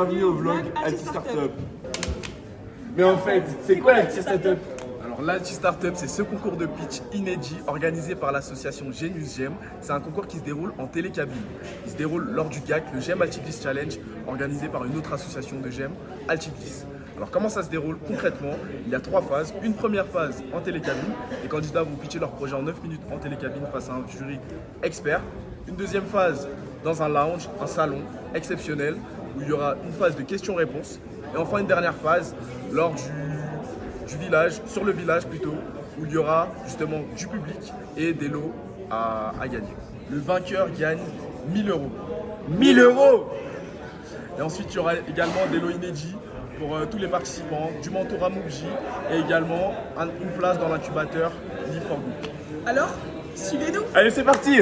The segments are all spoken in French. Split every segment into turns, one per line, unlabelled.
Bienvenue au vlog Alti Startup. Mais en fait, c'est quoi l'Alti Startup?
Alors l'Alti Startup, c'est ce concours de pitch inédit organisé par l'association Genius GEM. C'est un concours qui se déroule en télécabine. Il se déroule lors du GAC, le GEM Altiglisse Challenge, organisé par une autre association de GEM, Altiglisse. Alors comment ça se déroule concrètement? Il y a 3 phases. Une première phase en télécabine. Les candidats vont pitcher leur projet en 9 minutes en télécabine face à un jury expert. Une deuxième phase dans un lounge, un salon exceptionnel où il y aura une phase de questions-réponses. Et enfin une dernière phase lors du village, sur le village plutôt, où il y aura justement du public et des lots à gagner. Le vainqueur gagne 1000 €.
1000 €.
Et ensuite il y aura également des lots inédits pour tous les participants, du mentorat Moubji et également une place dans l'incubateur Live for Good.
Alors, suivez-nous.
Allez, c'est parti.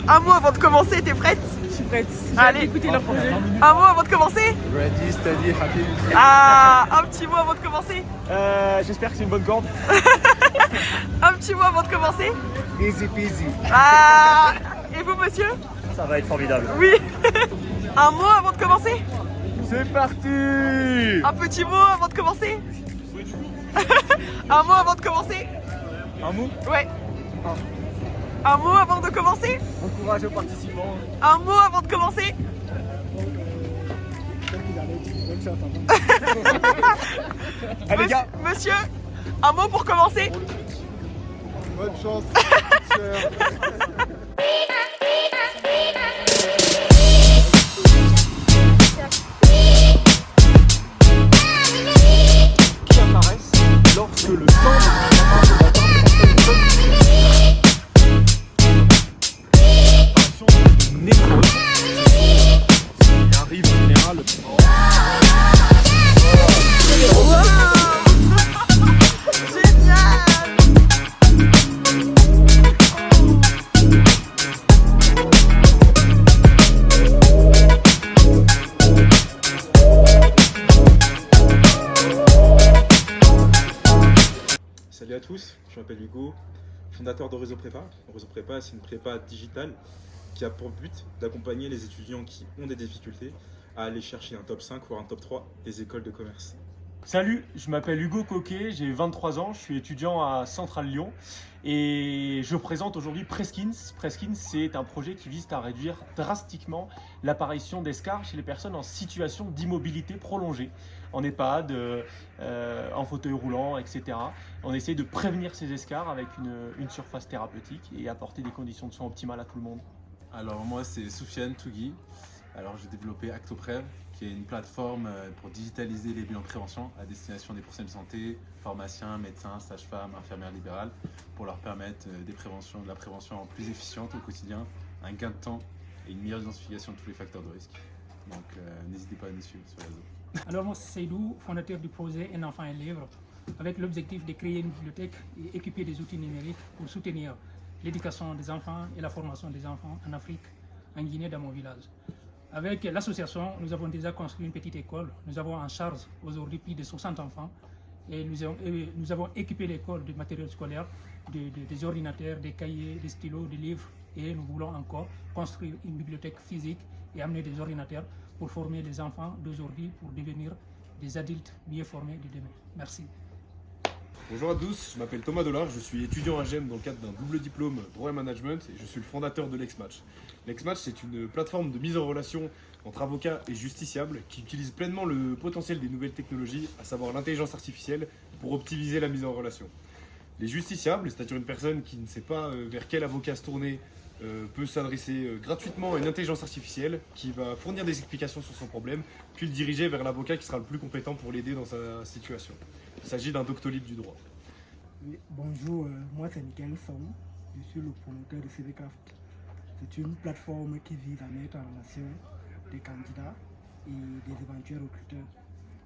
Un mot avant de commencer, t'es prête?
Je suis prête.
Allez,
Écoutez leur projet.
Un mot avant de commencer?
Ready, steady, happy.
Ah, un petit mot avant de commencer?
J'espère que c'est une bonne corde.
Un petit mot avant de commencer?
Easy peasy.
Ah, et vous monsieur?
Ça va être formidable.
Oui. Un mot avant de commencer?
C'est parti.
Un petit mot avant de commencer? Un mot avant de commencer?
Un mot.
Ouais. Un mot avant de commencer?
Encourage aux participants.
Un mot avant de commencer?
Allez, gars.
Monsieur, un mot pour commencer?
Bonne chance. Qui apparaissent lorsque le névrose qui arrive en général.
Salut à tous, je m'appelle Hugo, fondateur de Réseau Prépa. Réseau Prépa, c'est une prépa digitale qui a pour but d'accompagner les étudiants qui ont des difficultés à aller chercher un top 5 ou un top 3 des écoles de commerce.
Salut, je m'appelle Hugo Coquet, j'ai 23 ans, je suis étudiant à Centrale Lyon et je présente aujourd'hui Preskins. Preskins, c'est un projet qui vise à réduire drastiquement l'apparition d'escarres chez les personnes en situation d'immobilité prolongée, en EHPAD, en fauteuil roulant, etc. On essaie de prévenir ces escarres avec une surface thérapeutique et apporter des conditions de soins optimales à tout le monde.
Alors moi c'est Soufiane Tougui. Alors j'ai développé Actoprev qui est une plateforme pour digitaliser les bilans de prévention à destination des professionnels de santé, pharmaciens, médecins, sages-femmes, infirmières libérales pour leur permettre de la prévention plus efficiente au quotidien, un gain de temps et une meilleure identification de tous les facteurs de risque. Donc n'hésitez pas à nous suivre sur les réseaux.
Alors moi c'est Seydou, fondateur du projet Un enfant, un livre, avec l'objectif de créer une bibliothèque et équiper des outils numériques pour soutenir l'éducation des enfants et la formation des enfants en Afrique, en Guinée, dans mon village. Avec l'association, nous avons déjà construit une petite école. Nous avons en charge aujourd'hui plus de 60 enfants et nous avons équipé l'école de matériel scolaire, des ordinateurs, des cahiers, des stylos, des livres et nous voulons encore construire une bibliothèque physique et amener des ordinateurs pour former les enfants d'aujourd'hui pour devenir des adultes mieux formés de demain. Merci.
Bonjour à tous, je m'appelle Thomas Dollard, je suis étudiant à GEM dans le cadre d'un double diplôme droit et management et je suis le fondateur de l'Exmatch. L'Exmatch, c'est une plateforme de mise en relation entre avocats et justiciables qui utilise pleinement le potentiel des nouvelles technologies, à savoir l'intelligence artificielle, pour optimiser la mise en relation. Les justiciables, c'est-à-dire une personne qui ne sait pas vers quel avocat se tourner, peut s'adresser gratuitement à une intelligence artificielle qui va fournir des explications sur son problème, puis le diriger vers l'avocat qui sera le plus compétent pour l'aider dans sa situation. Il s'agit d'un Doctolib du droit.
Oui, bonjour, moi c'est Michael Som, je suis le promoteur de CVCraft. C'est une plateforme qui vise à mettre en relation des candidats et des éventuels recruteurs.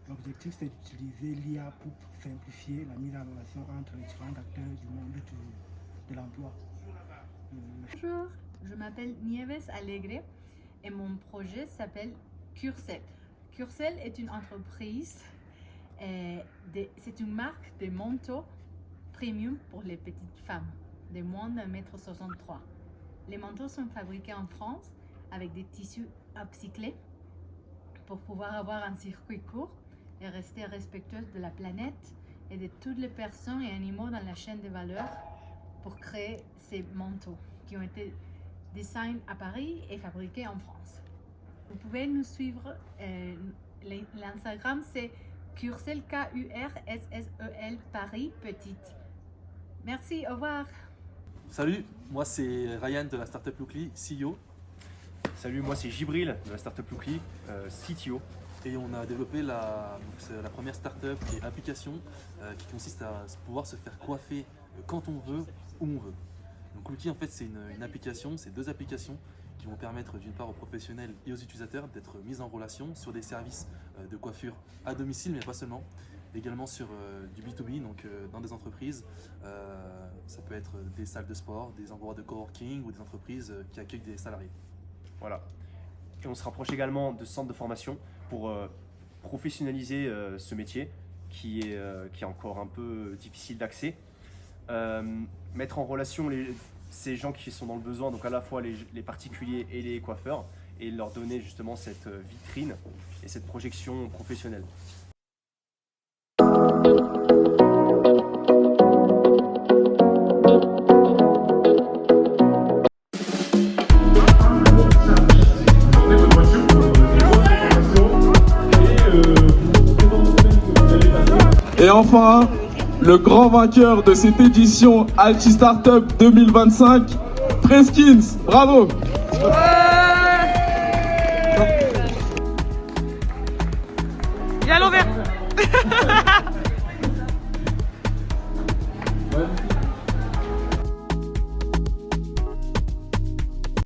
L'objectif, c'est d'utiliser l'IA pour simplifier la mise en relation entre les différents acteurs du monde de l'emploi.
Bonjour, je m'appelle Nieves Alegre et mon projet s'appelle Cursel. Cursel est une entreprise, c'est une marque de manteaux premium pour les petites femmes de moins de 1,63 m. Les manteaux sont fabriqués en France avec des tissus upcyclés pour pouvoir avoir un circuit court et rester respectueuse de la planète et de toutes les personnes et animaux dans la chaîne de valeur pour créer ces manteaux qui ont été designés à Paris et fabriqués en France. Vous pouvez nous suivre, l'Instagram c'est Cursel, K-U-R-S-S-E-L Paris Petite. Merci, au revoir.
Salut, moi c'est Ryan de la startup Lookly, CEO.
Salut, moi c'est Gibril de la startup Lookly, CTO.
Et on a développé la première startup et application qui consiste à pouvoir se faire coiffer quand on veut, où on veut. Donc Lookly en fait c'est une application, c'est 2 applications qui vont permettre d'une part aux professionnels et aux utilisateurs d'être mis en relation sur des services de coiffure à domicile, mais pas seulement. Également sur du B2B, donc dans des entreprises, ça peut être des salles de sport, des endroits de coworking ou des entreprises qui accueillent des salariés.
Voilà. Et on se rapproche également de centres de formation pour professionnaliser ce métier qui est encore un peu difficile d'accès. Mettre en relation ces gens qui sont dans le besoin, donc à la fois les particuliers et les coiffeurs, et leur donner justement cette vitrine et cette projection professionnelle.
Et enfin, le grand vainqueur de cette édition Alti Startup 2025, Preskins. Bravo!